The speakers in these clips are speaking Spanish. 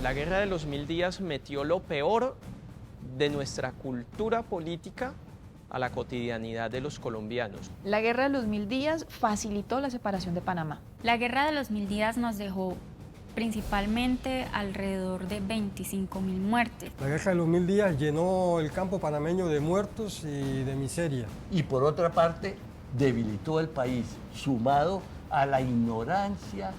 La Guerra de los 1000 días metió lo peor de nuestra cultura política a la cotidianidad de los colombianos. La Guerra de los 1000 días facilitó la separación de Panamá. La Guerra de los 1000 días nos dejó principalmente alrededor de 25.000 muertes. La Guerra de los 1000 días llenó el campo panameño de muertos y de miseria. Y por otra parte, debilitó el país, sumado a la ignorancia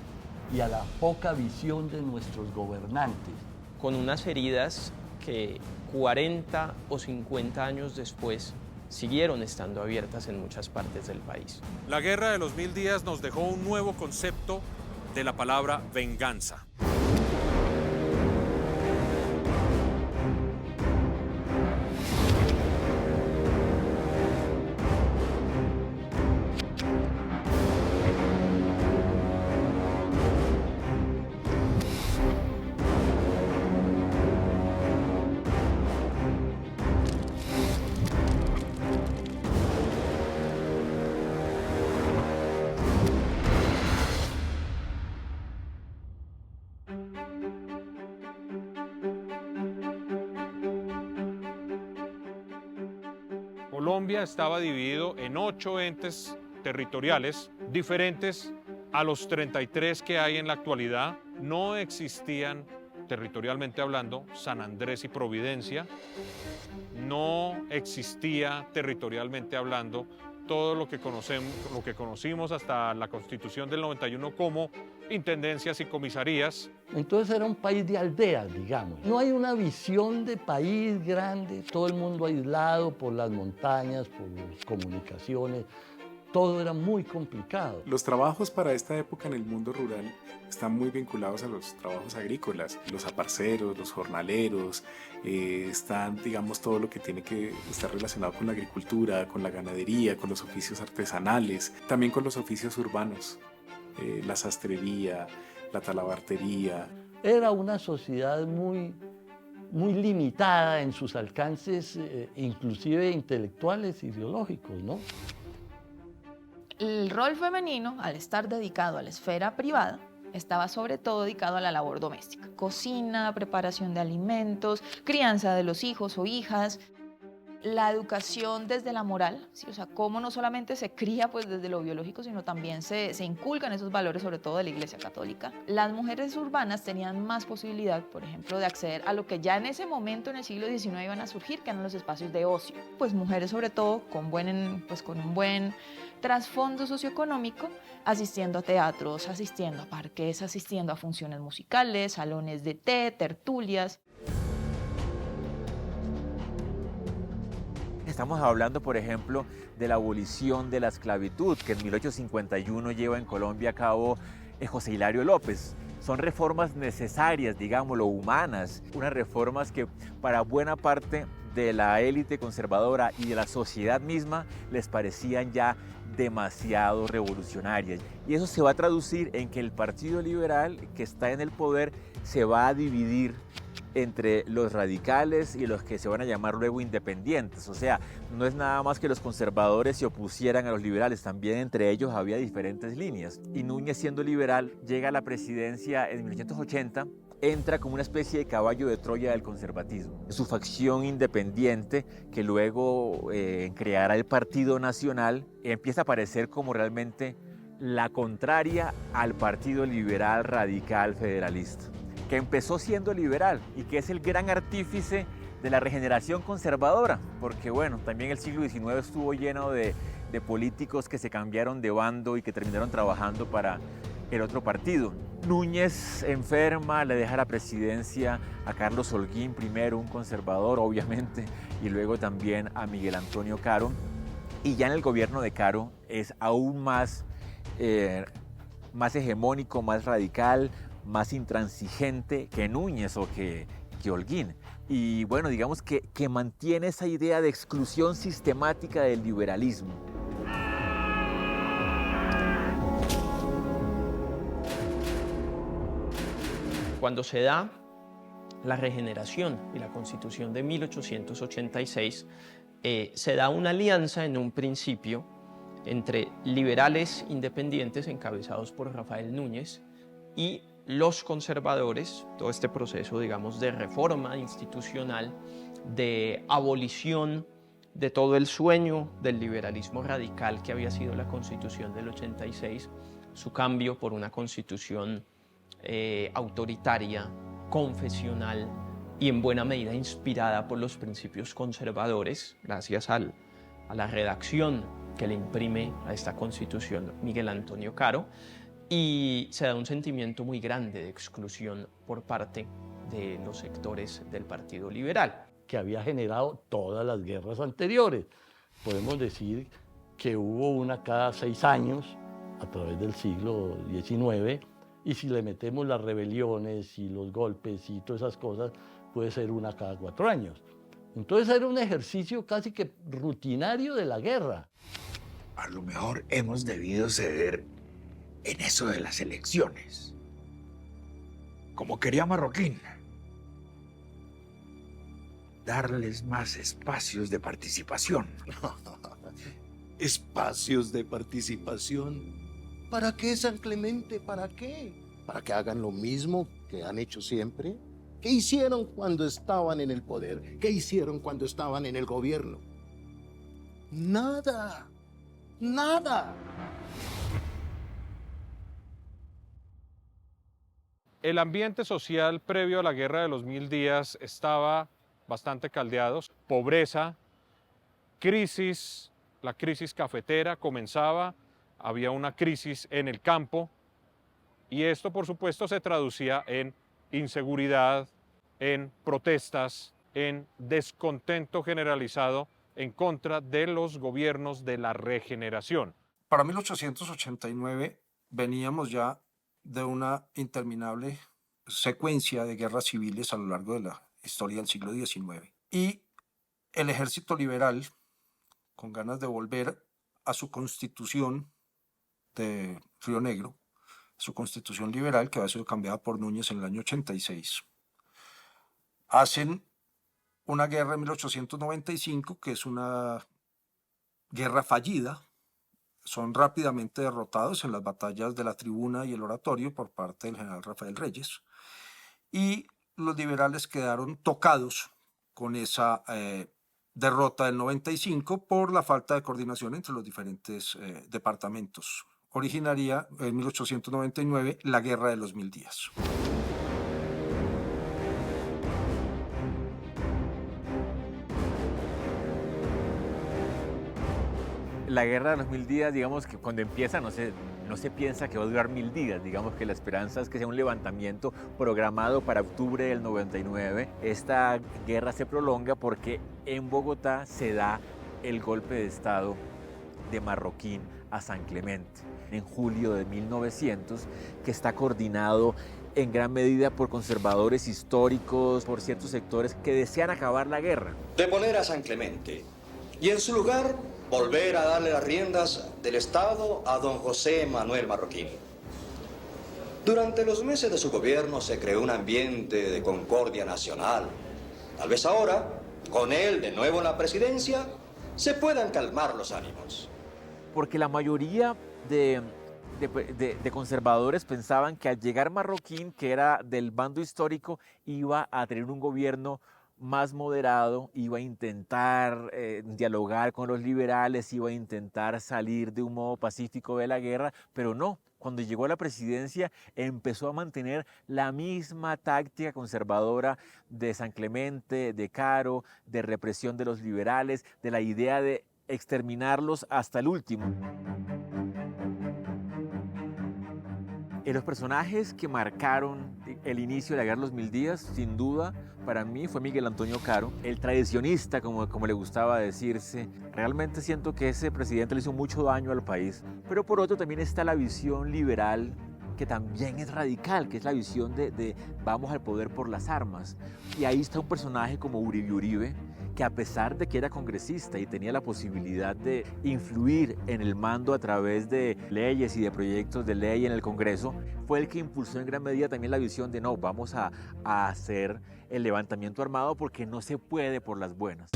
y a la poca visión de nuestros gobernantes. Con unas heridas que 40 o 50 años después siguieron estando abiertas en muchas partes del país. La Guerra de los 1000 días nos dejó un nuevo concepto de la palabra venganza. Colombia estaba dividido en 8 entes territoriales diferentes a los 33 que hay en la actualidad. No existían, territorialmente hablando, San Andrés y Providencia. No existía, territorialmente hablando, todo lo que conocimos hasta la Constitución del 91 como intendencias y comisarías. Entonces era un país de aldeas, digamos. No hay una visión de país grande, todo el mundo aislado por las montañas, por las comunicaciones. Todo era muy complicado. Los trabajos para esta época en el mundo rural están muy vinculados a los trabajos agrícolas, los aparceros, los jornaleros, están, digamos, todo lo que tiene que estar relacionado con la agricultura, con la ganadería, con los oficios artesanales, también con los oficios urbanos, la sastrería, la talabartería. Era una sociedad muy limitada en sus alcances, inclusive intelectuales, ideológicos, ¿no? El rol femenino, al estar dedicado a la esfera privada, estaba sobre todo dedicado a la labor doméstica. Cocina, preparación de alimentos, crianza de los hijos o hijas, la educación desde la moral, ¿sí? O sea, cómo no solamente se cría pues, desde lo biológico, sino también se inculcan esos valores, sobre todo de la Iglesia Católica. Las mujeres urbanas tenían más posibilidad, por ejemplo, de acceder a lo que ya en ese momento, en el siglo XIX, iban a surgir, que eran los espacios de ocio. Pues mujeres, sobre todo, con un buen trasfondo socioeconómico, asistiendo a teatros, asistiendo a parques, asistiendo a funciones musicales, salones de té, tertulias. Estamos hablando, por ejemplo, de la abolición de la esclavitud que en 1851 lleva en Colombia a cabo José Hilario López. Son reformas necesarias, digámoslo, humanas, unas reformas que para buena parte de la élite conservadora y de la sociedad misma les parecían ya demasiado revolucionarias. Y eso se va a traducir en que el Partido Liberal que está en el poder se va a dividir entre los radicales y los que se van a llamar luego independientes. O sea, no es nada más que los conservadores se opusieran a los liberales, también entre ellos había diferentes líneas. Y Núñez, siendo liberal, llega a la presidencia en 1980, entra como una especie de caballo de Troya del conservatismo. Su facción independiente, que luego creará el Partido Nacional, empieza a aparecer como realmente la contraria al Partido Liberal Radical Federalista, que empezó siendo liberal y que es el gran artífice de la regeneración conservadora, porque bueno, también el siglo XIX estuvo lleno de políticos que se cambiaron de bando y que terminaron trabajando para el otro partido. Núñez enferma, le deja la presidencia a Carlos Holguín, primero un conservador obviamente, y luego también a Miguel Antonio Caro, y ya en el gobierno de Caro es aún más hegemónico, más radical, más intransigente que Núñez o que Holguín. Y bueno, digamos que mantiene esa idea de exclusión sistemática del liberalismo. Cuando se da la regeneración y la Constitución de 1886, se da una alianza en un principio entre liberales independientes encabezados por Rafael Núñez y los conservadores, todo este proceso, digamos, de reforma institucional, de abolición de todo el sueño del liberalismo radical que había sido la Constitución del 86, su cambio por una Constitución autoritaria, confesional y en buena medida inspirada por los principios conservadores, gracias a la redacción que le imprime a esta Constitución Miguel Antonio Caro, y se da un sentimiento muy grande de exclusión por parte de los sectores del Partido Liberal. Que había generado todas las guerras anteriores. Podemos decir que hubo una cada 6 años a través del siglo XIX, y si le metemos las rebeliones y los golpes y todas esas cosas, puede ser una cada 4 años. Entonces era un ejercicio casi que rutinario de la guerra. A lo mejor hemos debido ceder en eso de las elecciones, como quería Marroquín. Darles más espacios de participación. ¿Espacios de participación? ¿Para qué, San Clemente? ¿Para qué? ¿Para que hagan lo mismo que han hecho siempre? ¿Qué hicieron cuando estaban en el poder? ¿Qué hicieron cuando estaban en el gobierno? Nada. Nada. El ambiente social previo a la Guerra de los 1000 días estaba bastante caldeado. Pobreza, crisis, la crisis cafetera comenzaba, había una crisis en el campo, y esto por supuesto se traducía en inseguridad, en protestas, en descontento generalizado en contra de los gobiernos de la regeneración. Para 1889 veníamos ya de una interminable secuencia de guerras civiles a lo largo de la historia del siglo XIX. Y el ejército liberal, con ganas de volver a su constitución de Río Negro, su constitución liberal, que había sido cambiada por Núñez en el año 86, hacen una guerra en 1895, que es una guerra fallida. Son rápidamente derrotados en las batallas de la Tribuna y el Oratorio por parte del general Rafael Reyes, y los liberales quedaron tocados con esa derrota del 95 por la falta de coordinación entre los diferentes departamentos. Originaría en 1899 la Guerra de los 1000 días. La Guerra de los 1000 días, digamos que cuando empieza no se piensa que va a durar 1000 días, digamos que la esperanza es que sea un levantamiento programado para octubre del 99. Esta guerra se prolonga porque en Bogotá se da el golpe de Estado de Marroquín a San Clemente en julio de 1900, que está coordinado en gran medida por conservadores históricos, por ciertos sectores que desean acabar la guerra. Deponer a San Clemente y en su lugar volver a darle las riendas del Estado a don José Manuel Marroquín. Durante los meses de su gobierno se creó un ambiente de concordia nacional. Tal vez ahora, con él de nuevo en la presidencia, se puedan calmar los ánimos. Porque la mayoría de conservadores pensaban que al llegar Marroquín, que era del bando histórico, iba a tener un gobierno más moderado, iba a intentar dialogar con los liberales, iba a intentar salir de un modo pacífico de la guerra, pero no. Cuando llegó a la presidencia empezó a mantener la misma táctica conservadora de San Clemente, de Caro, de represión de los liberales, de la idea de exterminarlos hasta el último. Los personajes que marcaron el inicio de la Guerra de los 1000 días, sin duda, para mí fue Miguel Antonio Caro, el tradicionista, como le gustaba decirse. Realmente siento que ese presidente le hizo mucho daño al país. Pero por otro también está la visión liberal, que también es radical, que es la visión de vamos al poder por las armas. Y ahí está un personaje como Uribe Uribe, que a pesar de que era congresista y tenía la posibilidad de influir en el mando a través de leyes y de proyectos de ley en el Congreso, fue el que impulsó en gran medida también la visión de no, vamos a hacer el levantamiento armado porque no se puede por las buenas.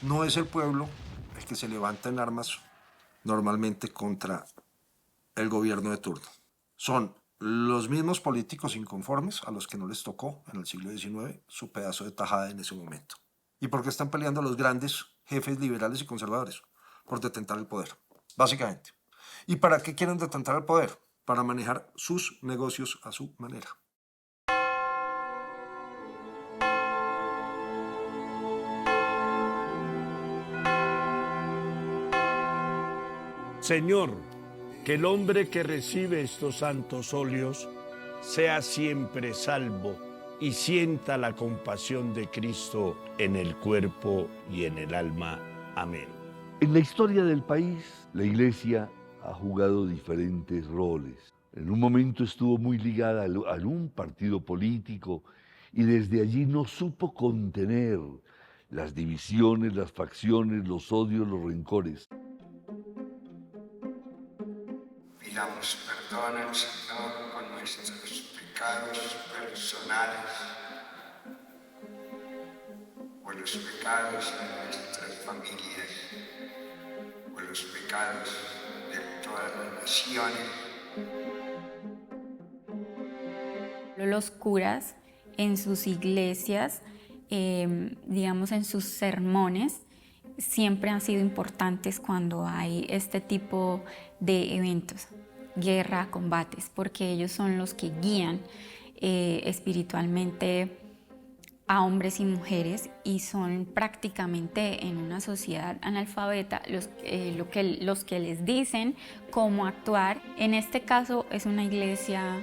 No es el pueblo el que se levanta en armas normalmente contra el gobierno de turno. Son los mismos políticos inconformes a los que no les tocó en el siglo XIX su pedazo de tajada en ese momento. ¿Y por qué están peleando los grandes jefes liberales y conservadores? Por detentar el poder, básicamente. ¿Y para qué quieren detentar el poder? Para manejar sus negocios a su manera. Señor, que el hombre que recibe estos santos óleos sea siempre salvo y sienta la compasión de Cristo en el cuerpo y en el alma. Amén. En la historia del país, la Iglesia ha jugado diferentes roles. En un momento estuvo muy ligada a un partido político y desde allí no supo contener las divisiones, las facciones, los odios, los rencores. Pidamos perdón al Señor con nuestros pecados personales, por los pecados de nuestras familias, por los pecados de todas las naciones. Los curas en sus iglesias, digamos en sus sermones, siempre han sido importantes cuando hay este tipo de eventos, guerra, combates, porque ellos son los que guían espiritualmente a hombres y mujeres y son prácticamente en una sociedad analfabeta los que les dicen cómo actuar. En este caso es una iglesia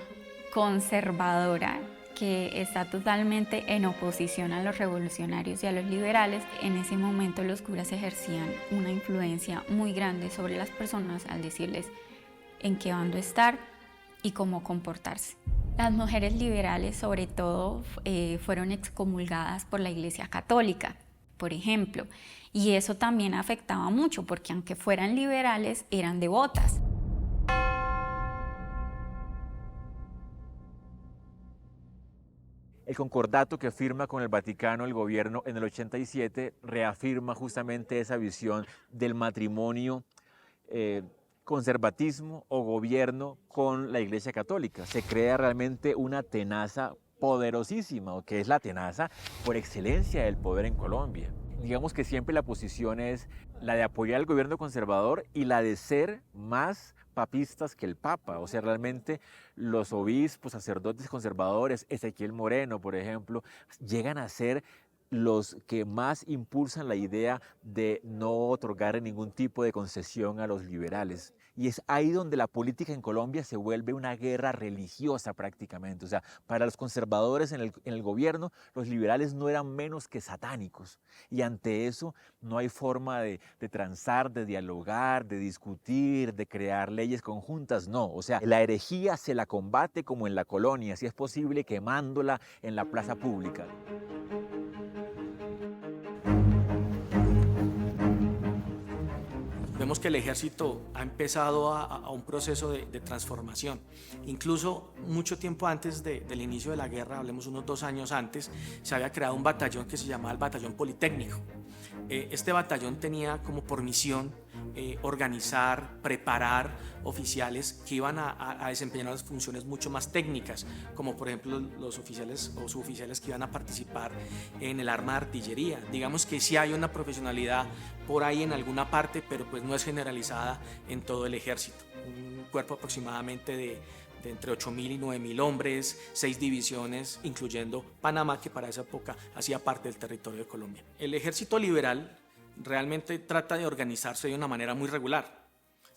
conservadora que está totalmente en oposición a los revolucionarios y a los liberales. En ese momento los curas ejercían una influencia muy grande sobre las personas al decirles en qué bando estar y cómo comportarse. Las mujeres liberales, sobre todo, fueron excomulgadas por la Iglesia Católica, por ejemplo, y eso también afectaba mucho porque aunque fueran liberales, eran devotas. El concordato que firma con el Vaticano el gobierno en el 87 reafirma justamente esa visión del matrimonio, conservatismo o gobierno con la Iglesia Católica. Se crea realmente una tenaza poderosísima, que es la tenaza por excelencia del poder en Colombia. Digamos que siempre la posición es la de apoyar al gobierno conservador y la de ser más papistas que el Papa. O sea, realmente los obispos, sacerdotes conservadores, Ezequiel Moreno, por ejemplo, llegan a ser los que más impulsan la idea de no otorgar ningún tipo de concesión a los liberales. Y es ahí donde la política en Colombia se vuelve una guerra religiosa prácticamente. O sea, para los conservadores en el gobierno, los liberales no eran menos que satánicos. Y ante eso no hay forma de transar, de dialogar, de discutir, de crear leyes conjuntas, no. O sea, la herejía se la combate como en la colonia, si es posible quemándola en la plaza pública. Vemos que el ejército ha empezado a un proceso de transformación. Incluso mucho tiempo antes del inicio de la guerra, hablemos unos 2 años antes, se había creado un batallón que se llamaba el Batallón Politécnico. Este batallón tenía como por misión organizar, preparar oficiales que iban a desempeñar las funciones mucho más técnicas, como por ejemplo los oficiales o suboficiales que iban a participar en el arma de artillería. Digamos que sí hay una profesionalidad por ahí en alguna parte, pero pues no es generalizada en todo el ejército. Un cuerpo aproximadamente de entre 8.000 y 9.000 hombres, 6 divisiones, incluyendo Panamá, que para esa época hacía parte del territorio de Colombia. El ejército liberal realmente trata de organizarse de una manera muy regular.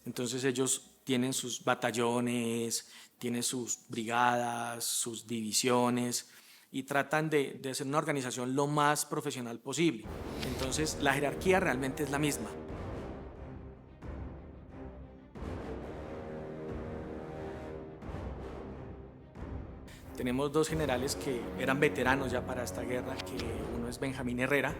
Entonces ellos tienen sus batallones, tienen sus brigadas, sus divisiones y tratan de hacer una organización lo más profesional posible. Entonces la jerarquía realmente es la misma. Tenemos 2 generales que eran veteranos ya para esta guerra, que uno es Benjamín Herrera,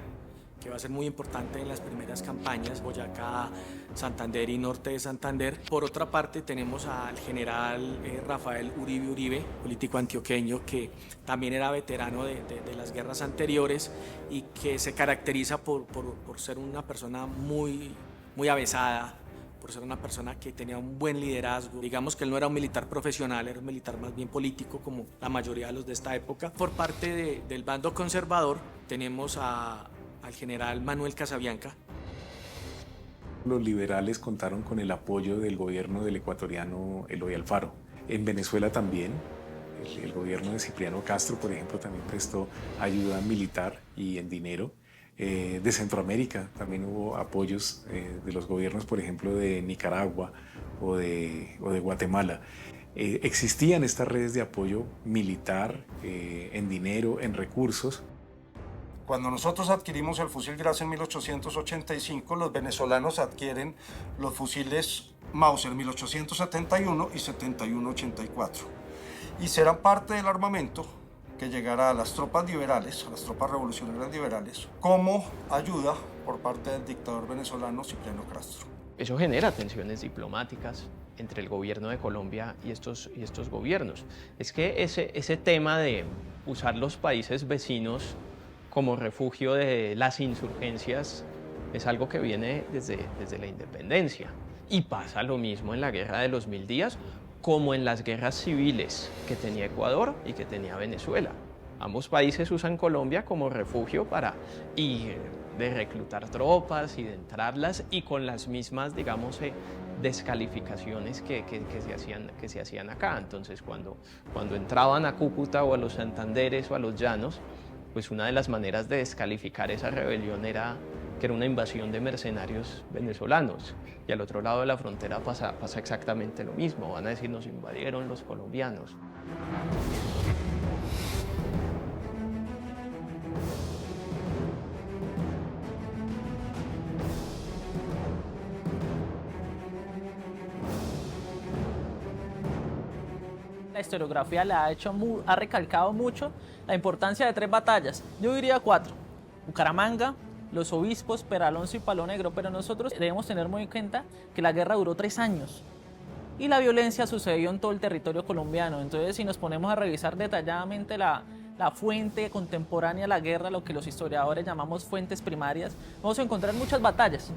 que va a ser muy importante en las primeras campañas, Boyacá, Santander y norte de Santander. Por otra parte tenemos al general Rafael Uribe, político antioqueño, que también era veterano de las guerras anteriores y que se caracteriza por ser una persona muy avesada, por ser una persona que tenía un buen liderazgo. Digamos que él no era un militar profesional, era un militar más bien político, como la mayoría de los de esta época. Por parte del bando conservador tenemos al general Manuel Casabianca. Los liberales contaron con el apoyo del gobierno del ecuatoriano Eloy Alfaro. En Venezuela también, el gobierno de Cipriano Castro, por ejemplo, también prestó ayuda militar y en dinero. De Centroamérica también hubo apoyos de los gobiernos, por ejemplo, de Nicaragua o de Guatemala. Existían estas redes de apoyo militar en dinero, en recursos. Cuando nosotros adquirimos el fusil Graz en 1885, los venezolanos adquieren los fusiles Mauser 1871 y 7184. Y serán parte del armamento que llegará a las tropas liberales, a las tropas revolucionarias liberales, como ayuda por parte del dictador venezolano Cipriano Castro. Eso genera tensiones diplomáticas entre el gobierno de Colombia y estos gobiernos. Es que ese tema de usar los países vecinos como refugio de las insurgencias es algo que viene desde la independencia. Y pasa lo mismo en la Guerra de los 1000 días, como en las guerras civiles que tenía Ecuador y que tenía Venezuela. Ambos países usan Colombia como refugio para ir de reclutar tropas y de entrarlas, y con las mismas, digamos, descalificaciones que se hacían acá. Entonces, cuando entraban a Cúcuta o a los Santanderes o a los Llanos, pues una de las maneras de descalificar esa rebelión era que era una invasión de mercenarios venezolanos. Y al otro lado de la frontera pasa exactamente lo mismo. Van a decir, nos invadieron los colombianos. La historiografía ha recalcado mucho la importancia de 3 batallas. Yo diría 4. Bucaramanga, Los Obispos, Peralonso y Palo Negro, pero nosotros debemos tener muy en cuenta que la guerra duró 3 años y la violencia sucedió en todo el territorio colombiano. Entonces, si nos ponemos a revisar detalladamente la fuente contemporánea de la guerra, lo que los historiadores llamamos fuentes primarias, vamos a encontrar muchas batallas.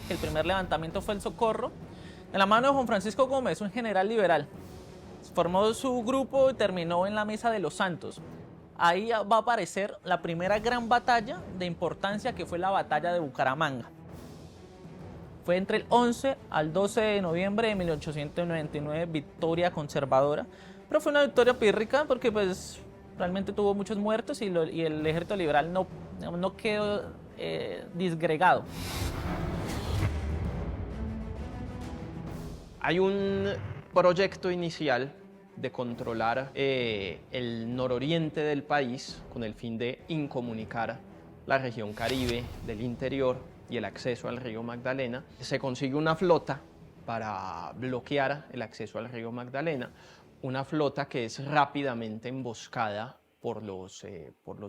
El primer levantamiento fue el Socorro, en la mano de Juan Francisco Gómez, un general liberal. Formó su grupo y terminó en la Mesa de los Santos. Ahí va a aparecer la primera gran batalla de importancia, que fue la batalla de Bucaramanga. Fue entre el 11 al 12 de noviembre de 1899, victoria conservadora, pero fue una victoria pírrica porque pues realmente tuvo muchos muertos y el ejército liberal no quedó disgregado. Hay un proyecto inicial de controlar el nororiente del país con el fin de incomunicar la región Caribe del interior y el acceso al río Magdalena. Se consigue una flota para bloquear el acceso al río Magdalena, una flota que es rápidamente emboscada por los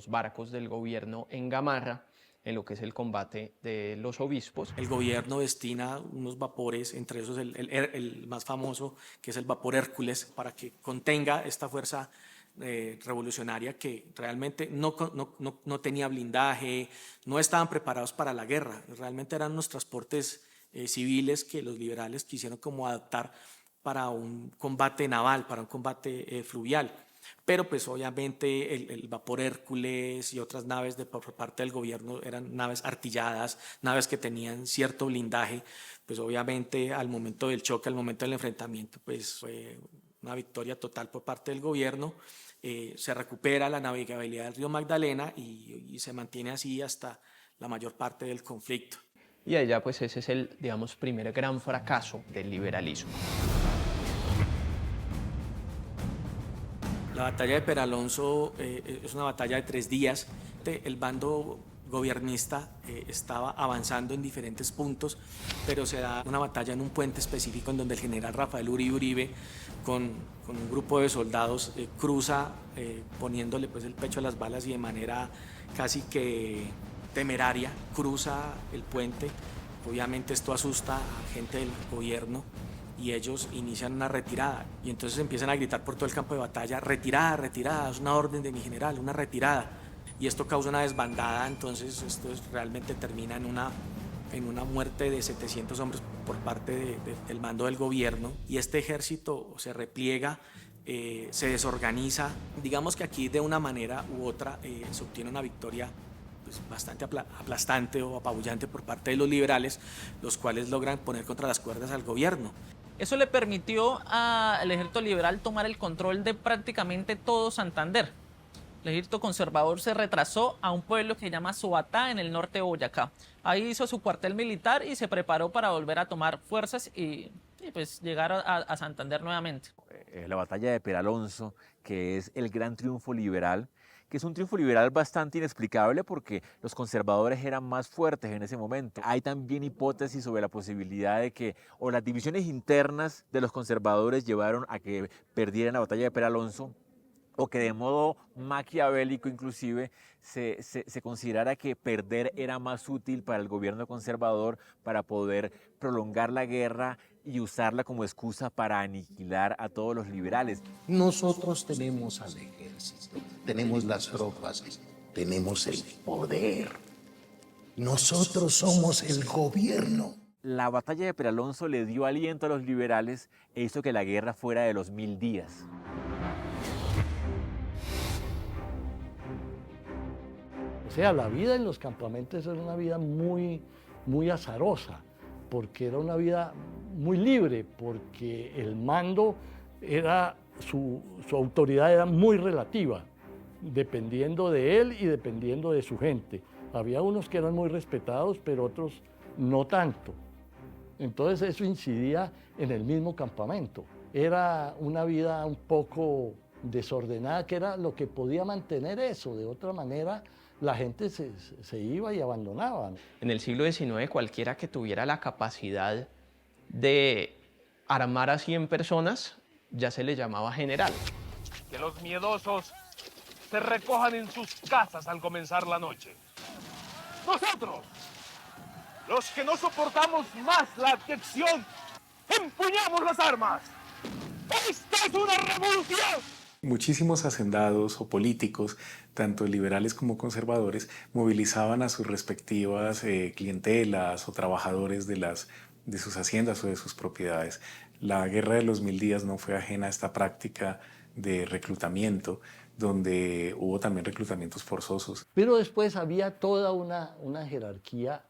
barcos del gobierno en Gamarra, en lo que es el combate de los obispos. El gobierno destina unos vapores, entre esos el más famoso, que es el vapor Hércules, para que contenga esta fuerza revolucionaria que realmente no tenía blindaje, no estaban preparados para la guerra, realmente eran unos transportes civiles que los liberales quisieron como adaptar para un combate naval, para un combate fluvial. Pero pues obviamente el vapor Hércules y otras naves por parte del gobierno eran naves artilladas, naves que tenían cierto blindaje. Pues obviamente al momento del choque, al momento del enfrentamiento, pues fue una victoria total por parte del gobierno. Se recupera la navegabilidad del río Magdalena y se mantiene así hasta la mayor parte del conflicto. Y allá pues ese es el, digamos, primer gran fracaso del liberalismo. La batalla de Peralonso es una batalla de 3 días. El bando gobiernista estaba avanzando en diferentes puntos, pero se da una batalla en un puente específico en donde el general Rafael Uribe con un grupo de soldados cruza poniéndole pues el pecho a las balas y de manera casi que temeraria cruza el puente. Obviamente esto asusta a gente del gobierno y ellos inician una retirada y entonces empiezan a gritar por todo el campo de batalla, retirada, retirada, es una orden de mi general, una retirada, y esto causa una desbandada. Entonces esto realmente termina en una muerte de 700 hombres por parte del mando del gobierno, y este ejército se repliega, se desorganiza. Digamos que aquí de una manera u otra se obtiene una victoria pues, bastante aplastante o apabullante por parte de los liberales, los cuales logran poner contra las cuerdas al gobierno. Eso le permitió al ejército liberal tomar el control de prácticamente todo Santander. El ejército conservador se retrasó a un pueblo que se llama Sobatá, en el norte de Boyacá. Ahí hizo su cuartel militar y se preparó para volver a tomar fuerzas y pues llegar a Santander nuevamente. La batalla de Peralonso, que es el gran triunfo liberal, que es un triunfo liberal bastante inexplicable porque los conservadores eran más fuertes en ese momento. Hay también hipótesis sobre la posibilidad de que o las divisiones internas de los conservadores llevaron a que perdieran la batalla de Peralonso, o que de modo maquiavélico inclusive se considerara que perder era más útil para el gobierno conservador para poder prolongar la guerra y usarla como excusa para aniquilar a todos los liberales. Nosotros tenemos al ejército, tenemos las tropas, tenemos el poder. Nosotros somos el gobierno. La batalla de Peralonso le dio aliento a los liberales e hizo que la guerra fuera de los 1000 días. O sea, la vida en los campamentos era una vida muy, muy azarosa, porque era una vida muy libre, porque el mando era, su autoridad era muy relativa, dependiendo de él y dependiendo de su gente. Había unos que eran muy respetados, pero otros no tanto. Entonces eso incidía en el mismo campamento. Era una vida un poco desordenada, que era lo que podía mantener eso. De otra manera, la gente se iba y abandonaba. En el siglo XIX, cualquiera que tuviera la capacidad de armar a 100 personas ya se le llamaba general. Que los miedosos se recojan en sus casas al comenzar la noche. Nosotros, los que no soportamos más la abyección, empuñamos las armas. ¡Esta es una revolución! Muchísimos hacendados o políticos, tanto liberales como conservadores, movilizaban a sus respectivas clientelas o trabajadores de sus haciendas o de sus propiedades. La Guerra de los 1000 días no fue ajena a esta práctica de reclutamiento, donde hubo también reclutamientos forzosos. Pero después había toda una jerarquía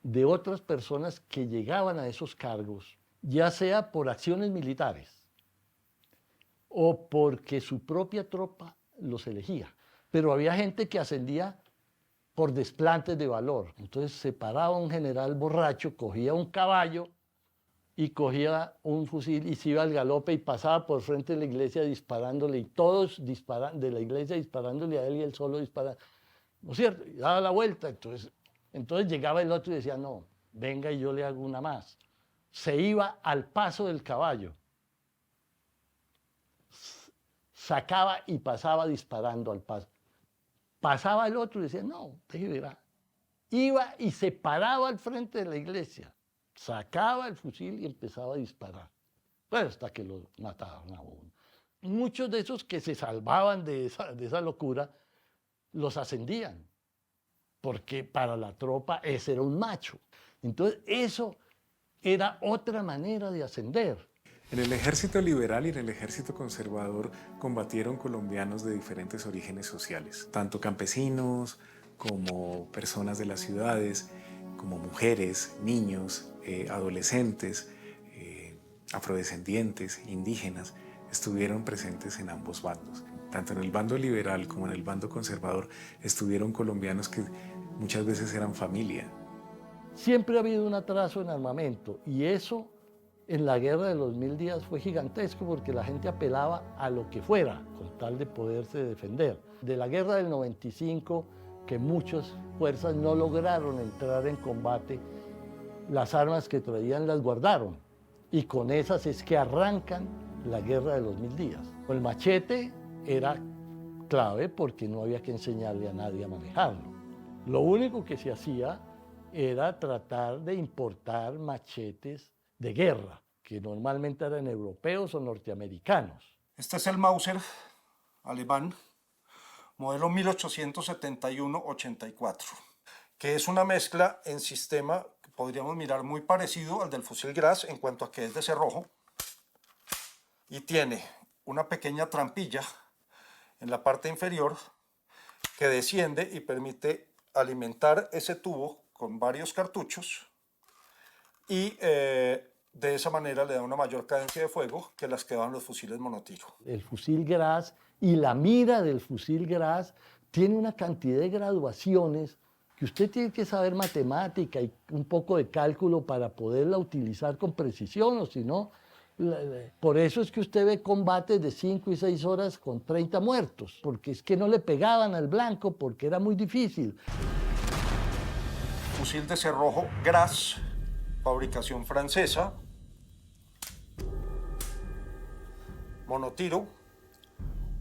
de otras personas que llegaban a esos cargos, ya sea por acciones militares o porque su propia tropa los elegía. Pero había gente que ascendía por desplantes de valor. Entonces se paraba un general borracho, cogía un caballo y cogía un fusil y se iba al galope y pasaba por frente de la iglesia disparándole, y todos de la iglesia disparándole a él y él solo disparando. ¿No es cierto? Y daba la vuelta. Entonces llegaba el otro y decía, no, venga y yo le hago una más. Se iba al paso del caballo. Sacaba y pasaba disparando al paso. Pasaba el otro y decía, no, deje verá. Iba y se paraba al frente de la iglesia, sacaba el fusil y empezaba a disparar. Bueno, hasta que lo mataban a uno. Muchos de esos que se salvaban de esa locura, los ascendían, porque para la tropa ese era un macho. Entonces eso era otra manera de ascender. En el ejército liberal y en el ejército conservador combatieron colombianos de diferentes orígenes sociales, tanto campesinos como personas de las ciudades, como mujeres, niños, adolescentes, afrodescendientes, indígenas, estuvieron presentes en ambos bandos. Tanto en el bando liberal como en el bando conservador estuvieron colombianos que muchas veces eran familia. Siempre ha habido un atraso en armamento, y eso en la Guerra de los 1000 días fue gigantesco, porque la gente apelaba a lo que fuera con tal de poderse defender. De la Guerra del 95, que muchas fuerzas no lograron entrar en combate, las armas que traían las guardaron, y con esas es que arrancan la Guerra de los 1000 días. El machete era clave porque no había que enseñarle a nadie a manejarlo. Lo único que se hacía era tratar de importar machetes de guerra, que normalmente eran europeos o norteamericanos. Este es el Mauser alemán, modelo 1871-84, que es una mezcla en sistema que podríamos mirar muy parecido al del fusil Graz en cuanto a que es de cerrojo, y tiene una pequeña trampilla en la parte inferior que desciende y permite alimentar ese tubo con varios cartuchos y de esa manera le da una mayor cadencia de fuego que las que dan los fusiles monotiro. El fusil Graz y la mira del fusil Graz tiene una cantidad de graduaciones que usted tiene que saber matemática y un poco de cálculo para poderla utilizar con precisión, o si no, por eso es que usted ve combates de 5 y 6 horas con 30 muertos, porque es que no le pegaban al blanco porque era muy difícil. Fusil de cerrojo Graz, fabricación francesa, monotiro,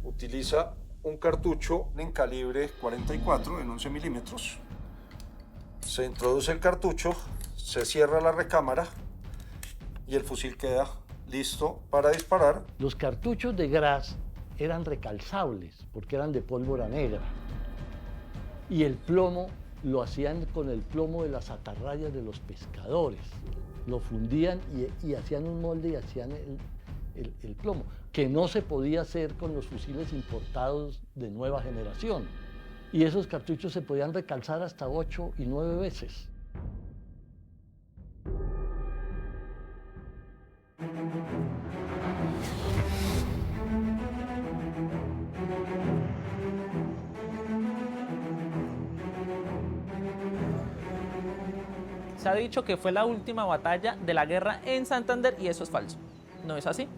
utiliza un cartucho en calibre 44 en 11 milímetros. Se introduce el cartucho, se cierra la recámara y el fusil queda listo para disparar. Los cartuchos de Graz eran recalzables porque eran de pólvora negra y el plomo lo hacían con el plomo de las atarrayas de los pescadores. Lo fundían y hacían un molde y hacían el plomo, que no se podía hacer con los fusiles importados de nueva generación. Y esos cartuchos se podían recalzar hasta 8 y 9 veces. Se ha dicho que fue la última batalla de la guerra en Santander y eso es falso. No es así.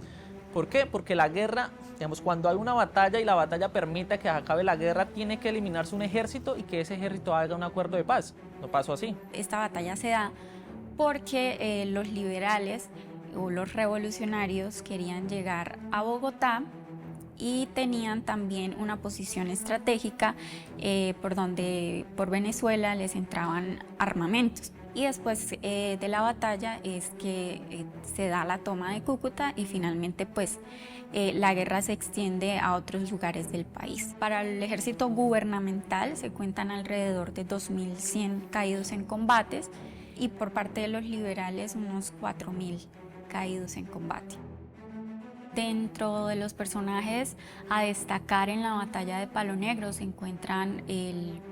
¿Por qué? Porque la guerra, digamos, cuando hay una batalla y la batalla permite que acabe la guerra, tiene que eliminarse un ejército y que ese ejército haga un acuerdo de paz. No pasó así. Esta batalla se da porque los liberales o los revolucionarios querían llegar a Bogotá y tenían también una posición estratégica por Venezuela les entraban armamentos. Y después de la batalla es que se da la toma de Cúcuta y finalmente pues la guerra se extiende a otros lugares del país. Para el ejército gubernamental se cuentan alrededor de 2.100 caídos en combates y por parte de los liberales unos 4.000 caídos en combate. Dentro de los personajes a destacar en la batalla de Palo Negro se encuentran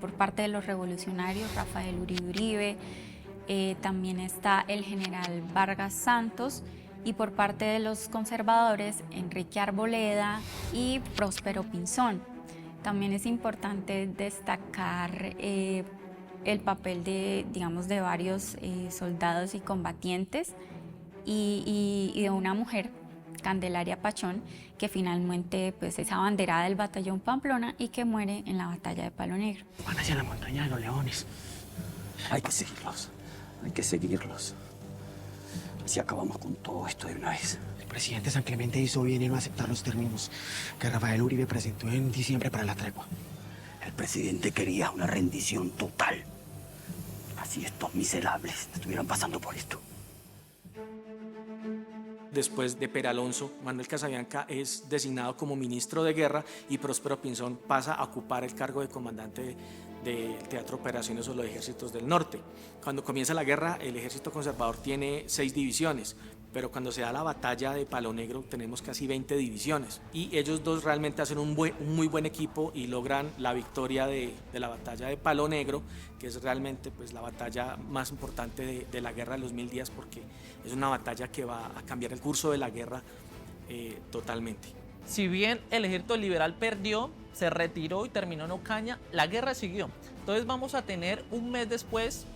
por parte de los revolucionarios Rafael Uribe Uribe, también está el general Vargas Santos y por parte de los conservadores Enrique Arboleda y Próspero Pinzón. También es importante destacar el papel de varios soldados y combatientes y de una mujer, Candelaria Pachón, que finalmente pues, es abanderada del batallón Pamplona y que muere en la batalla de Palo Negro. Van hacia la montaña de los leones. Hay que seguirlos. Hay que seguirlos. Así acabamos con todo esto de una vez. El presidente San Clemente hizo bien en no aceptar los términos que Rafael Uribe presentó en diciembre para la tregua. El presidente quería una rendición total. Así estos miserables estuvieran pasando por esto. Después de Peralonso, Manuel Casabianca es designado como ministro de guerra y Próspero Pinzón pasa a ocupar el cargo de comandante del Teatro de Operaciones o los Ejércitos del Norte. Cuando comienza la guerra, el ejército conservador tiene 6 divisiones, pero cuando se da la batalla de Palo Negro tenemos casi 20 divisiones y ellos dos realmente hacen un muy buen equipo y logran la victoria de la batalla de Palo Negro, que es realmente pues, la batalla más importante de la guerra de los 1000 días porque es una batalla que va a cambiar el curso de la guerra totalmente. Si bien el ejército liberal perdió, se retiró y terminó en Ocaña, la guerra siguió. Entonces vamos a tener un mes después,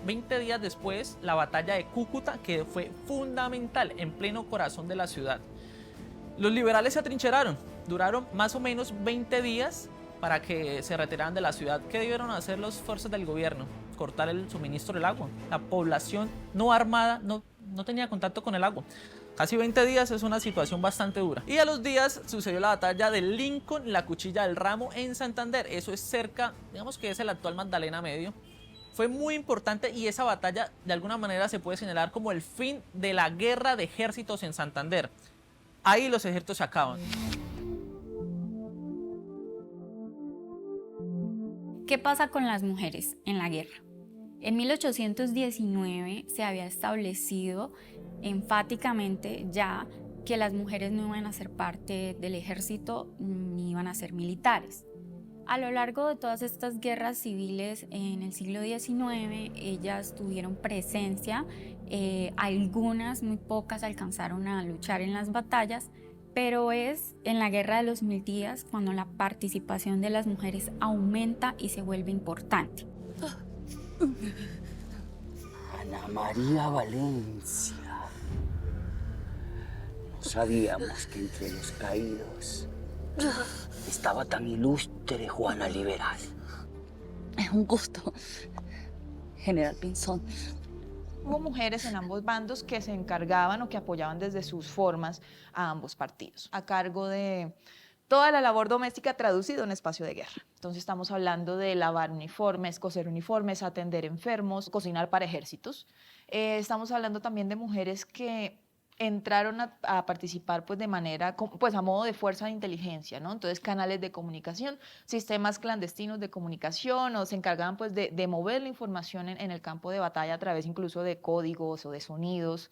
20 días después, la batalla de Cúcuta, que fue fundamental en pleno corazón de la ciudad. Los liberales se atrincheraron, duraron más o menos 20 días para que se retiraran de la ciudad. ¿Qué debieron hacer las fuerzas del gobierno? Cortar el suministro del agua. La población no armada no tenía contacto con el agua. Casi 20 días es una situación bastante dura. Y a los días sucedió la batalla de Lincoln, la Cuchilla del Ramo en Santander. Eso es cerca, digamos que es el actual Magdalena Medio. fue muy importante y esa batalla de alguna manera se puede señalar como el fin de la guerra de ejércitos en Santander. Ahí los ejércitos se acaban. ¿Qué pasa con las mujeres en la guerra? En 1819 se había establecido enfáticamente ya que las mujeres no iban a ser parte del ejército ni iban a ser militares. A lo largo de todas estas guerras civiles en el siglo XIX, ellas tuvieron presencia, algunas, muy pocas, alcanzaron a luchar en las batallas, pero es en la Guerra de los 1000 días cuando la participación de las mujeres aumenta y se vuelve importante. Ana María Valencia. No sabíamos que entre los caídos estaba tan ilustre Juana Liberal. Es un gusto, General Pinzón. Hubo mujeres en ambos bandos que se encargaban o que apoyaban desde sus formas a ambos partidos, a cargo de toda la labor doméstica traducida en espacio de guerra. Entonces estamos hablando de lavar uniformes, coser uniformes, atender enfermos, cocinar para ejércitos. Estamos hablando también de mujeres que entraron a participar pues de manera, pues a modo de fuerza de inteligencia, ¿no? Entonces canales de comunicación, sistemas clandestinos de comunicación, o se encargaban pues de mover la información en el campo de batalla a través incluso de códigos o de sonidos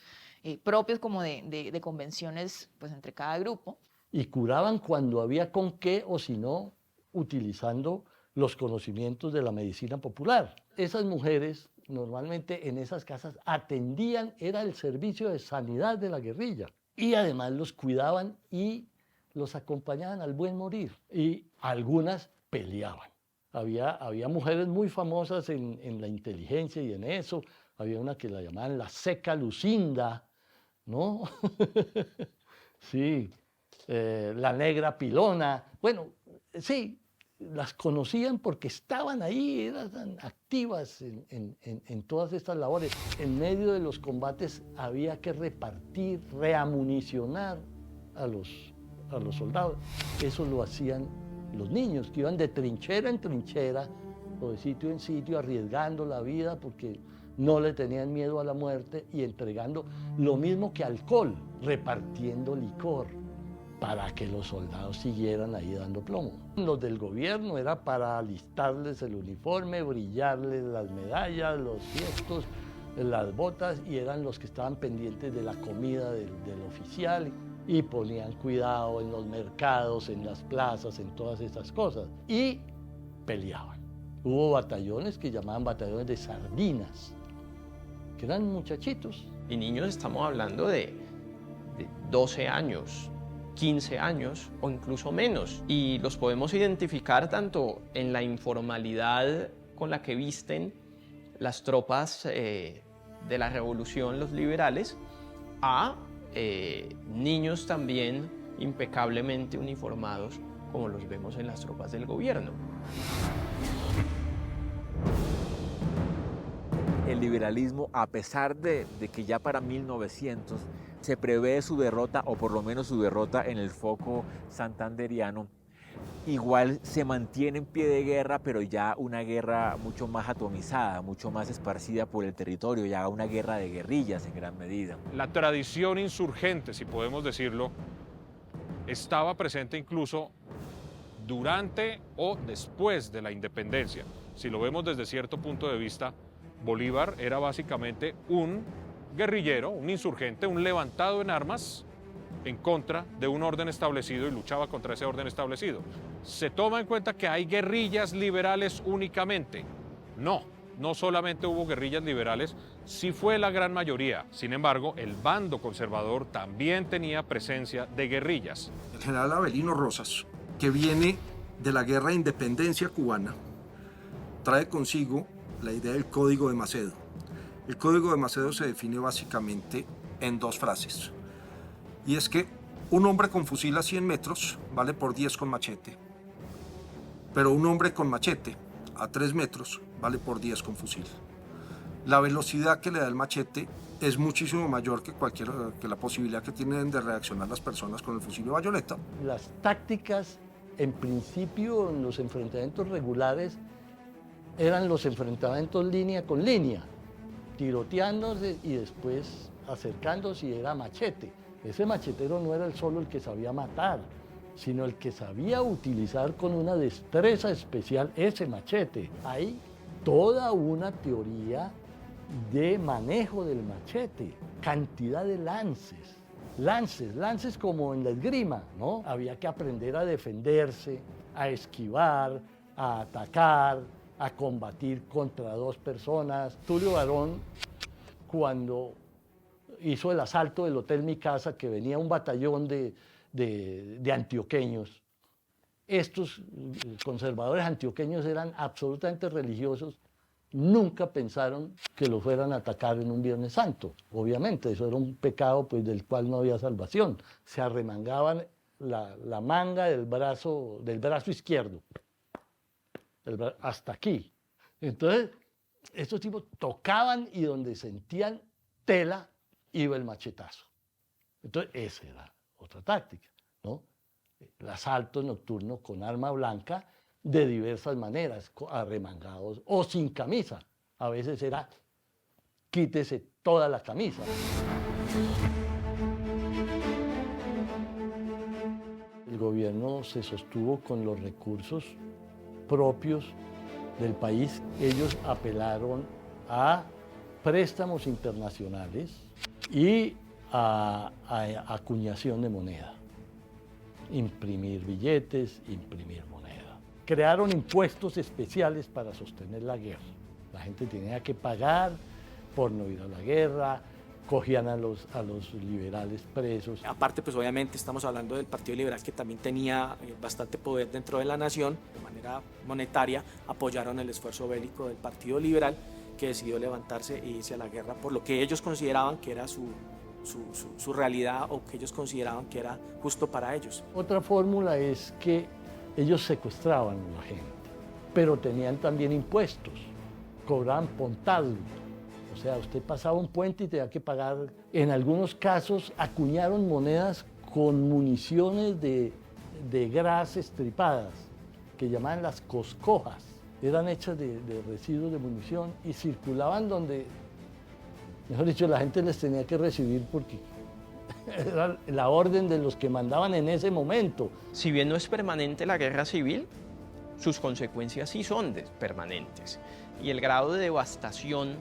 propios como de convenciones pues entre cada grupo. Y curaban cuando había con qué, o si no, utilizando los conocimientos de la medicina popular. Esas mujeres normalmente en esas casas atendían, era el servicio de sanidad de la guerrilla, y además los cuidaban y los acompañaban al buen morir, y algunas peleaban. Había mujeres muy famosas en la inteligencia y en eso. Había una que la llamaban la Seca Lucinda, ¿no? Sí, la Negra Pilona. Bueno, sí, las conocían porque estaban ahí, eran activas en todas estas labores. En medio de los combates había que repartir, reamunicionar a los soldados. Eso lo hacían los niños, que iban de trinchera en trinchera o de sitio en sitio, arriesgando la vida porque no le tenían miedo a la muerte, y entregando lo mismo que alcohol, repartiendo licor para que los soldados siguieran ahí dando plomo. Los del gobierno era para alistarles el uniforme, brillarles las medallas, los fiestos, las botas, y eran los que estaban pendientes de la comida del oficial y ponían cuidado en los mercados, en las plazas, en todas estas cosas, y peleaban. Hubo batallones que llamaban batallones de sardinas, que eran muchachitos. Y niños, estamos hablando de 12 años, 15 años o incluso menos. Y los podemos identificar tanto en la informalidad con la que visten las tropas de la revolución, los liberales, a niños también impecablemente uniformados como los vemos en las tropas del gobierno. El liberalismo, a pesar de que ya para 1900 se prevé su derrota, o por lo menos su derrota en el foco santanderiano, igual se mantiene en pie de guerra, pero ya una guerra mucho más atomizada, mucho más esparcida por el territorio, ya una guerra de guerrillas en gran medida. La tradición insurgente, si podemos decirlo, estaba presente incluso durante o después de la independencia. Si lo vemos desde cierto punto de vista, Bolívar era básicamente un guerrillero, un insurgente, un levantado en armas en contra de un orden establecido y luchaba contra ese orden establecido. ¿Se toma en cuenta que hay guerrillas liberales únicamente? No, no solamente hubo guerrillas liberales, sí fue la gran mayoría. Sin embargo, el bando conservador también tenía presencia de guerrillas. El general Avelino Rosas, que viene de la guerra de independencia cubana, trae consigo la idea del Código de Macedo. El Código de Macedo se define básicamente en dos frases. Y es que un hombre con fusil a 100 metros vale por 10 con machete. Pero un hombre con machete a 3 metros vale por 10 con fusil. La velocidad que le da el machete es muchísimo mayor que la posibilidad que tienen de reaccionar las personas con el fusil de bayoneta. Las tácticas, en principio, en los enfrentamientos regulares, eran los enfrentamientos línea con línea, tiroteándose y después acercándose, y era machete. Ese machetero no era solo el que sabía matar, sino el que sabía utilizar con una destreza especial ese machete. Hay toda una teoría de manejo del machete, cantidad de lances como en la esgrima, ¿no? Había que aprender a defenderse, a esquivar, a atacar, a combatir contra dos personas. Tulio Varón, cuando hizo el asalto del Hotel Mi Casa, que venía un batallón de antioqueños, estos conservadores antioqueños eran absolutamente religiosos, nunca pensaron que lo fueran a atacar en un Viernes Santo. Obviamente, eso era un pecado pues, del cual no había salvación. Se arremangaban la manga del brazo izquierdo, hasta aquí. Entonces, estos tipos tocaban y donde sentían tela iba el machetazo. Entonces, esa era otra táctica, ¿no? El asalto nocturno con arma blanca de diversas maneras, arremangados o sin camisa. A veces era quítese toda la camisa. El gobierno se sostuvo con los recursos propios del país. Ellos apelaron a préstamos internacionales y a acuñación de moneda. Imprimir billetes, imprimir moneda. Crearon impuestos especiales para sostener la guerra. La gente tenía que pagar por no ir a la guerra, cogían a los liberales presos. Aparte, pues obviamente estamos hablando del Partido Liberal, que también tenía bastante poder dentro de la nación. De manera monetaria apoyaron el esfuerzo bélico del Partido Liberal, que decidió levantarse e irse a la guerra por lo que ellos consideraban que era su realidad, o que ellos consideraban que era justo para ellos. Otra fórmula es que ellos secuestraban a la gente, pero tenían también impuestos, cobraban pontado. O sea, usted pasaba un puente y tenía que pagar. En algunos casos acuñaron monedas con municiones de gras estripadas, que llamaban las coscojas. Eran hechas de residuos de munición y circulaban donde, mejor dicho, la gente les tenía que recibir porque era la orden de los que mandaban en ese momento. Si bien no es permanente la guerra civil, sus consecuencias sí son permanentes. Y el grado de devastación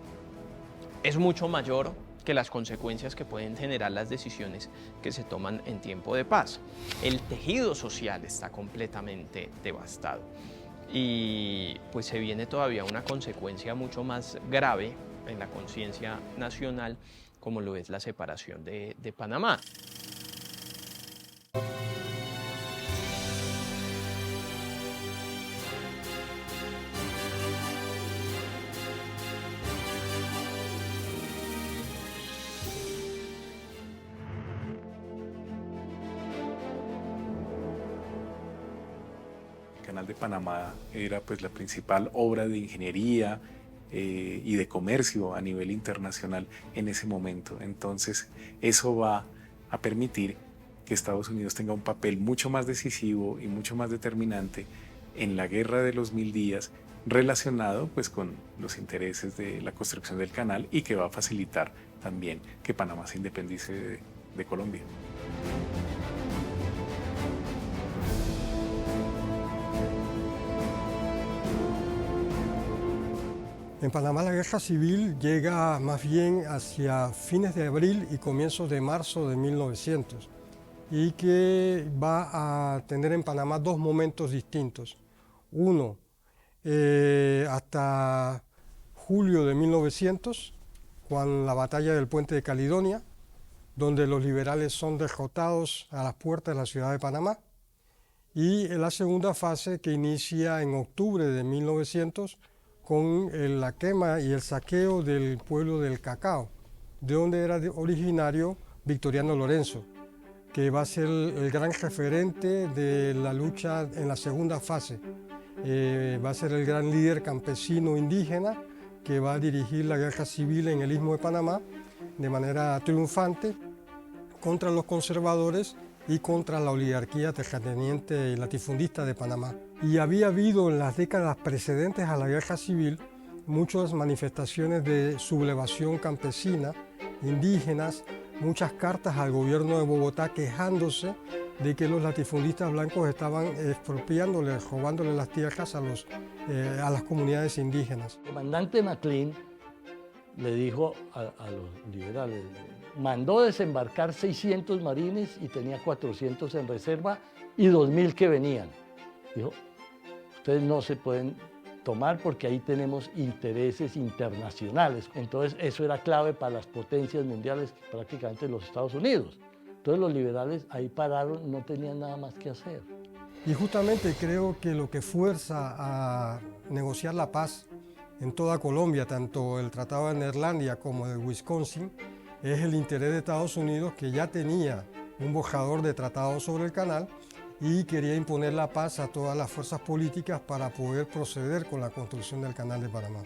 es mucho mayor que las consecuencias que pueden generar las decisiones que se toman en tiempo de paz. El tejido social está completamente devastado. Y pues se viene todavía una consecuencia mucho más grave en la conciencia nacional, como lo es la separación de Panamá. El Canal de Panamá era pues la principal obra de ingeniería y de comercio a nivel internacional en ese momento. Entonces eso va a permitir que Estados Unidos tenga un papel mucho más decisivo y mucho más determinante en la Guerra de los 1000 días, relacionado pues con los intereses de la construcción del canal, y que va a facilitar también que Panamá se independice de Colombia. En Panamá la guerra civil llega más bien hacia fines de abril y comienzos de marzo de 1900, y que va a tener en Panamá dos momentos distintos. Uno, hasta julio de 1900, con la batalla del Puente de Caledonia, donde los liberales son derrotados a las puertas de la ciudad de Panamá, y la segunda fase, que inicia en octubre de 1900, con la quema y el saqueo del pueblo del Cacao, de donde era originario Victoriano Lorenzo, que va a ser el gran referente de la lucha en la segunda fase. Va a ser el gran líder campesino indígena que va a dirigir la guerra civil en el Istmo de Panamá de manera triunfante contra los conservadores y contra la oligarquía terrateniente y latifundista de Panamá. y había habido en las décadas precedentes a la guerra civil muchas manifestaciones de sublevación campesina, indígenas, muchas cartas al gobierno de Bogotá quejándose de que los latifundistas blancos estaban expropiándole, robándole las tierras a las comunidades indígenas. El comandante McLean le dijo a los liberales, mandó desembarcar 600 marines y tenía 400 en reserva y 2.000 que venían. Dijo, ustedes no se pueden tomar porque ahí tenemos intereses internacionales. Entonces eso era clave para las potencias mundiales, prácticamente los Estados Unidos. Entonces los liberales ahí pararon, no tenían nada más que hacer. Y justamente creo que lo que fuerza a negociar la paz en toda Colombia, tanto el Tratado de Neerlandia como el de Wisconsin, es el interés de Estados Unidos, que ya tenía un borrador de tratado sobre el canal y quería imponer la paz a todas las fuerzas políticas para poder proceder con la construcción del Canal de Panamá,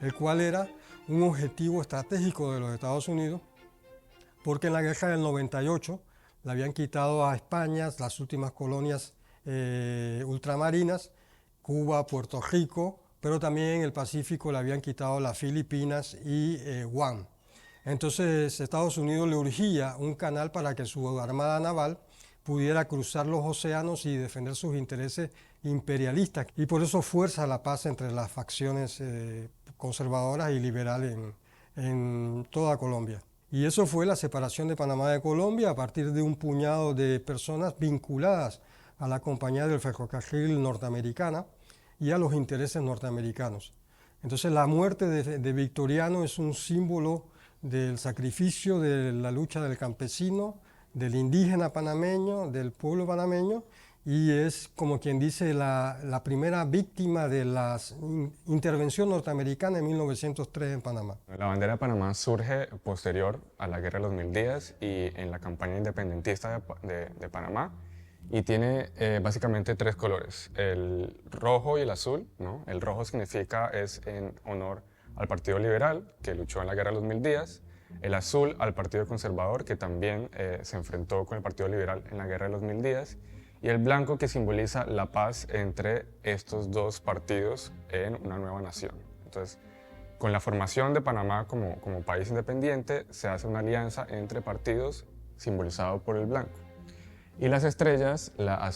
el cual era un objetivo estratégico de los Estados Unidos, porque en la guerra del 98 le habían quitado a España las últimas colonias ultramarinas, Cuba, Puerto Rico, pero también en el Pacífico le habían quitado las Filipinas y Guam. Entonces Estados Unidos le urgía un canal para que su armada naval pudiera cruzar los océanos y defender sus intereses imperialistas. Y por eso fuerza la paz entre las facciones conservadoras y liberales en toda Colombia. Y eso fue la separación de Panamá de Colombia a partir de un puñado de personas vinculadas a la compañía del ferrocarril norteamericana y a los intereses norteamericanos. Entonces la muerte de Victoriano es un símbolo del sacrificio, de la lucha del campesino, del indígena panameño, del pueblo panameño, y es, como quien dice, la primera víctima de la intervención norteamericana en 1903 en Panamá. La bandera de Panamá surge posterior a la Guerra de los Mil Días y en la campaña independentista de Panamá, y tiene básicamente tres colores, el rojo y el azul, ¿no? El rojo es en honor al Partido Liberal, que luchó en la Guerra de los Mil Días, el azul al Partido Conservador, que también se enfrentó con el Partido Liberal en la Guerra de los Mil Días, y el blanco, que simboliza la paz entre estos dos partidos en una nueva nación. Entonces, con la formación de Panamá como país independiente, se hace una alianza entre partidos simbolizado por el blanco. Y las estrellas, la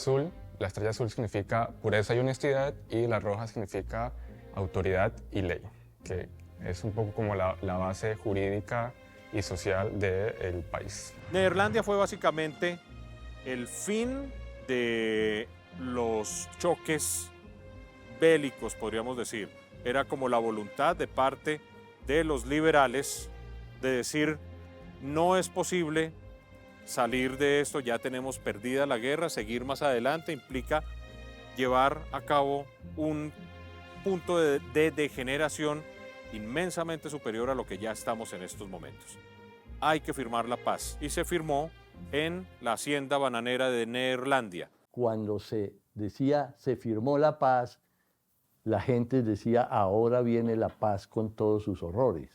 estrella azul significa pureza y honestidad, y la roja significa autoridad y ley, que es un poco como la base jurídica y social del país. Neerlandia fue básicamente el fin de los choques bélicos, podríamos decir. Era como la voluntad de parte de los liberales de decir, no es posible salir de esto, ya tenemos perdida la guerra, seguir más adelante implica llevar a cabo un punto de degeneración inmensamente superior a lo que ya estamos en estos momentos. Hay que firmar la paz, y se firmó en la hacienda bananera de Neerlandia. Cuando se decía se firmó la paz, la gente decía ahora viene la paz con todos sus horrores.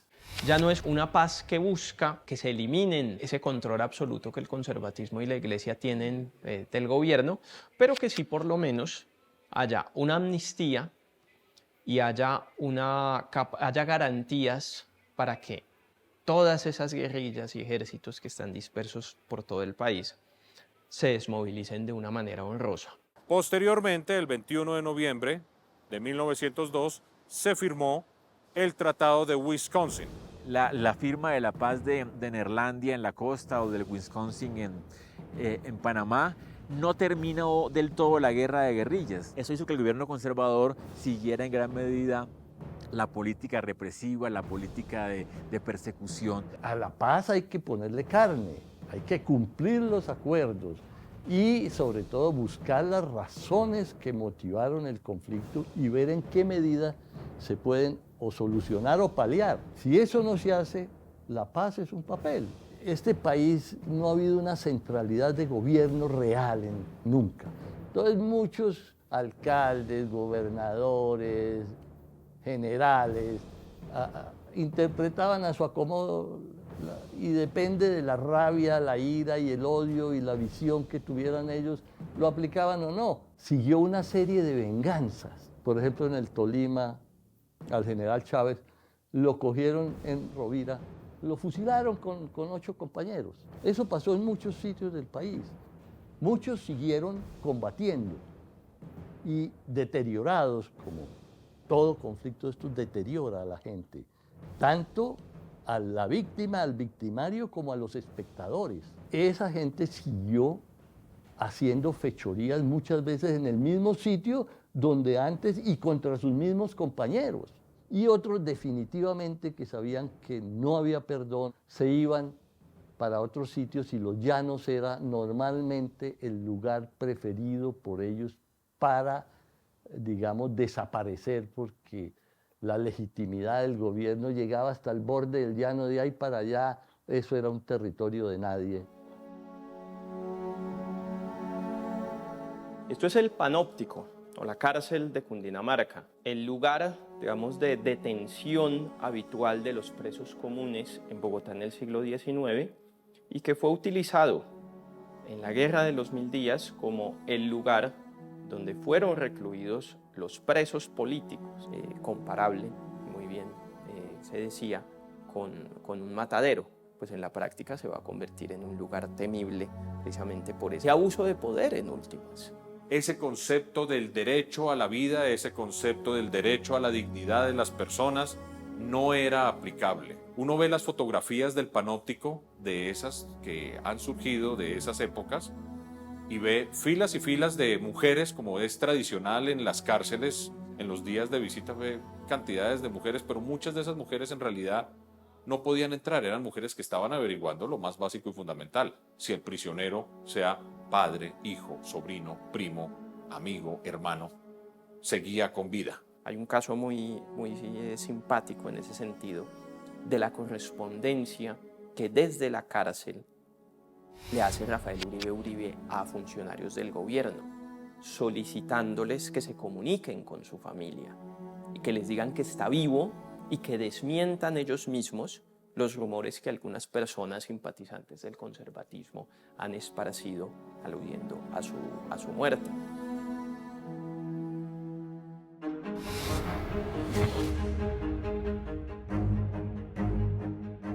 Ya no es una paz que busca que se eliminen ese control absoluto que el conservatismo y la Iglesia tienen del gobierno, pero que sí por lo menos haya una amnistía y haya garantías para que todas esas guerrillas y ejércitos que están dispersos por todo el país se desmovilicen de una manera honrosa. Posteriormente, el 21 de noviembre de 1902, se firmó el Tratado de Wisconsin. La firma de la paz de Neerlandia en la costa o del Wisconsin en Panamá no terminó del todo la guerra de guerrillas. Eso hizo que el gobierno conservador siguiera en gran medida la política represiva, la política de persecución. A la paz hay que ponerle carne, hay que cumplir los acuerdos y sobre todo buscar las razones que motivaron el conflicto y ver en qué medida se pueden o solucionar o paliar. Si eso no se hace, la paz es un papel. Este país no ha habido una centralidad de gobierno real nunca. Entonces muchos alcaldes, gobernadores, generales, interpretaban a su acomodo y depende de la rabia, la ira y el odio y la visión que tuvieran ellos, lo aplicaban o no. Siguió una serie de venganzas. Por ejemplo, en el Tolima, al general Chávez, lo cogieron en Rovira, lo fusilaron con 8 compañeros. Eso pasó en muchos sitios del país. Muchos siguieron combatiendo y deteriorados, como todo conflicto de estos deteriora a la gente, tanto a la víctima, al victimario, como a los espectadores. Esa gente siguió haciendo fechorías muchas veces en el mismo sitio donde antes y contra sus mismos compañeros. Y otros definitivamente que sabían que no había perdón, se iban para otros sitios y los llanos era normalmente el lugar preferido por ellos para, digamos, desaparecer, porque la legitimidad del gobierno llegaba hasta el borde del llano, de ahí para allá, eso era un territorio de nadie. Esto es el Panóptico, o la cárcel de Cundinamarca, el lugar, digamos, de detención habitual de los presos comunes en Bogotá en el siglo XIX y que fue utilizado en la Guerra de los 1000 días como el lugar donde fueron recluidos los presos políticos, comparable, muy bien se decía, con un matadero, pues en la práctica se va a convertir en un lugar temible precisamente por ese abuso de poder en últimas. Ese concepto del derecho a la vida, ese concepto del derecho a la dignidad de las personas no era aplicable. Uno ve las fotografías del Panóptico, de esas que han surgido de esas épocas, y ve filas y filas de mujeres, como es tradicional en las cárceles, en los días de visita ve cantidades de mujeres, pero muchas de esas mujeres en realidad no podían entrar, eran mujeres que estaban averiguando lo más básico y fundamental, si el prisionero, sea padre, hijo, sobrino, primo, amigo, hermano, seguía con vida. Hay un caso muy simpático en ese sentido, de la correspondencia que desde la cárcel le hace Rafael Uribe Uribe a funcionarios del gobierno, solicitándoles que se comuniquen con su familia y que les digan que está vivo y que desmientan ellos mismos los rumores que algunas personas simpatizantes del conservatismo han esparcido aludiendo a su muerte.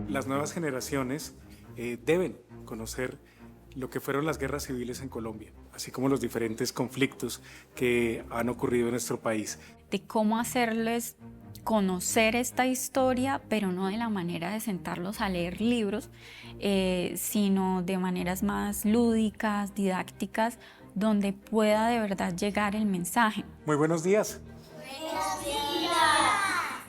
Las nuevas generaciones deben conocer lo que fueron las guerras civiles en Colombia, así como los diferentes conflictos que han ocurrido en nuestro país. De cómo hacerles conocer esta historia, pero no de la manera de sentarlos a leer libros, sino de maneras más lúdicas, didácticas, donde pueda de verdad llegar el mensaje. Muy buenos días. Buenos días.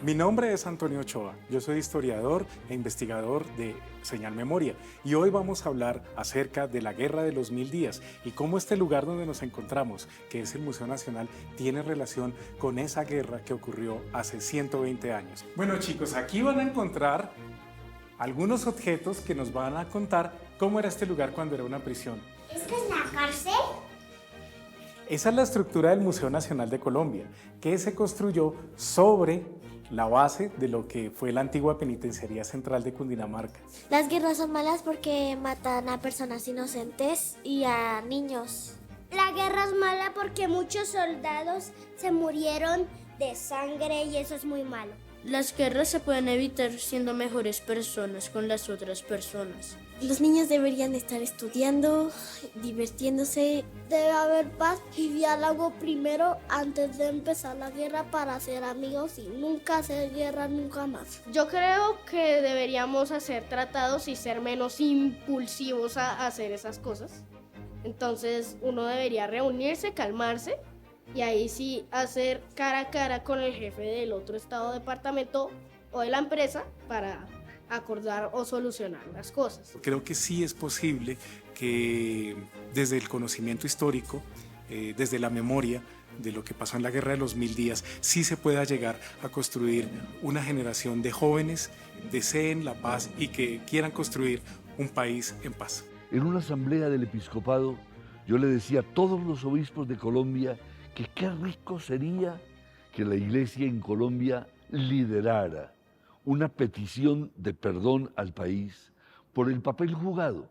Mi nombre es Antonio Ochoa, yo soy historiador e investigador de Señal Memoria y hoy vamos a hablar acerca de la Guerra de los 1000 días y cómo este lugar donde nos encontramos, que es el Museo Nacional, tiene relación con esa guerra que ocurrió hace 120 años. Bueno chicos, aquí van a encontrar algunos objetos que nos van a contar cómo era este lugar cuando era una prisión. ¿Esta es la cárcel? Esa es la estructura del Museo Nacional de Colombia, que se construyó sobre la base de lo que fue la antigua Penitenciaría Central de Cundinamarca. Las guerras son malas porque matan a personas inocentes y a niños. La guerra es mala porque muchos soldados se murieron de sangre y eso es muy malo. Las guerras se pueden evitar siendo mejores personas con las otras personas. Los niños deberían estar estudiando, divirtiéndose. Debe haber paz y diálogo primero antes de empezar la guerra para ser amigos y nunca hacer guerra nunca más. Yo creo que deberíamos hacer tratados y ser menos impulsivos a hacer esas cosas. Entonces uno debería reunirse, calmarse y ahí sí hacer cara a cara con el jefe del otro estado, departamento o de la empresa para acordar o solucionar las cosas. Creo que sí es posible que desde el conocimiento histórico, desde la memoria de lo que pasó en la Guerra de los 1000 días, sí se pueda llegar a construir una generación de jóvenes que deseen la paz y que quieran construir un país en paz. En una asamblea del episcopado, yo le decía a todos los obispos de Colombia que qué rico sería que la iglesia en Colombia liderara una petición de perdón al país por el papel jugado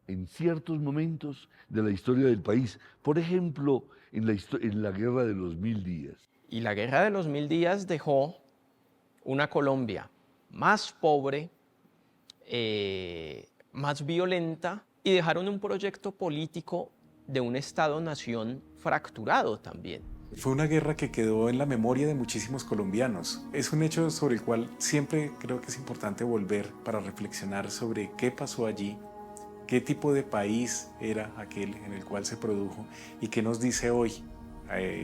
en ciertos momentos de la historia del país. Por ejemplo, en la Guerra de los 1000 días. Y la Guerra de los 1000 días dejó una Colombia más pobre, más violenta, y dejaron un proyecto político de un Estado-nación fracturado también. Fue una guerra que quedó en la memoria de muchísimos colombianos. Es un hecho sobre el cual siempre creo que es importante volver para reflexionar sobre qué pasó allí, qué tipo de país era aquel en el cual se produjo y qué nos dice hoy,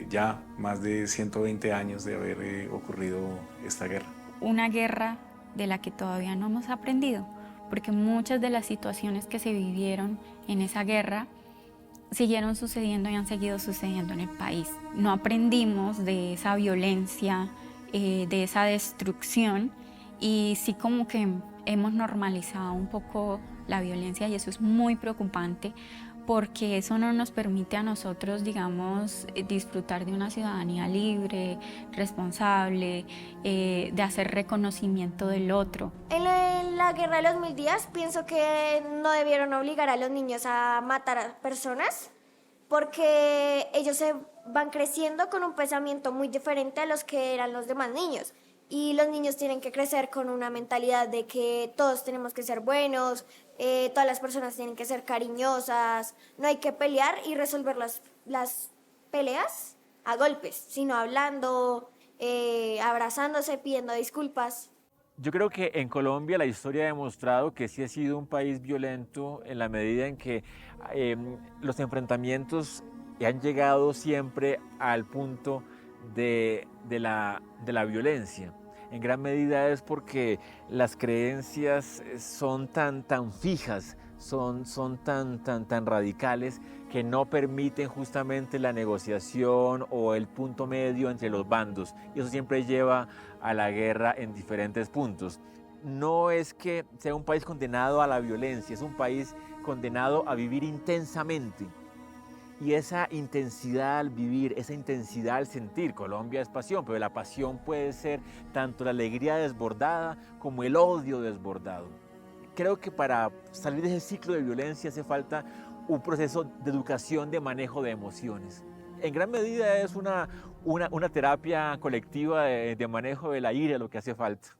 ya más de 120 años de haber ocurrido esta guerra. Una guerra de la que todavía no hemos aprendido, porque muchas de las situaciones que se vivieron en esa guerra siguieron sucediendo y han seguido sucediendo en el país. No aprendimos de esa violencia, de esa destrucción, y sí como que hemos normalizado un poco la violencia, y eso es muy preocupante porque eso no nos permite a nosotros, digamos, disfrutar de una ciudadanía libre, responsable, de hacer reconocimiento del otro. En la Guerra de los 1000 días pienso que no debieron obligar a los niños a matar a personas porque ellos se van creciendo con un pensamiento muy diferente a los que eran los demás niños. Y los niños tienen que crecer con una mentalidad de que todos tenemos que ser buenos, todas las personas tienen que ser cariñosas, no hay que pelear y resolver las peleas a golpes, sino hablando, abrazándose, pidiendo disculpas. Yo creo que en Colombia la historia ha demostrado que sí ha sido un país violento en la medida en que los enfrentamientos han llegado siempre al punto de la violencia. En gran medida es porque las creencias son tan fijas, son tan radicales, que no permiten justamente la negociación o el punto medio entre los bandos, y eso siempre lleva a la guerra en diferentes puntos. No es que sea un país condenado a la violencia, es un país condenado a vivir intensamente. Y esa intensidad al vivir, esa intensidad al sentir, Colombia es pasión, pero la pasión puede ser tanto la alegría desbordada como el odio desbordado. Creo que para salir de ese ciclo de violencia hace falta un proceso de educación de manejo de emociones. En gran medida es una terapia colectiva de manejo de la ira lo que hace falta.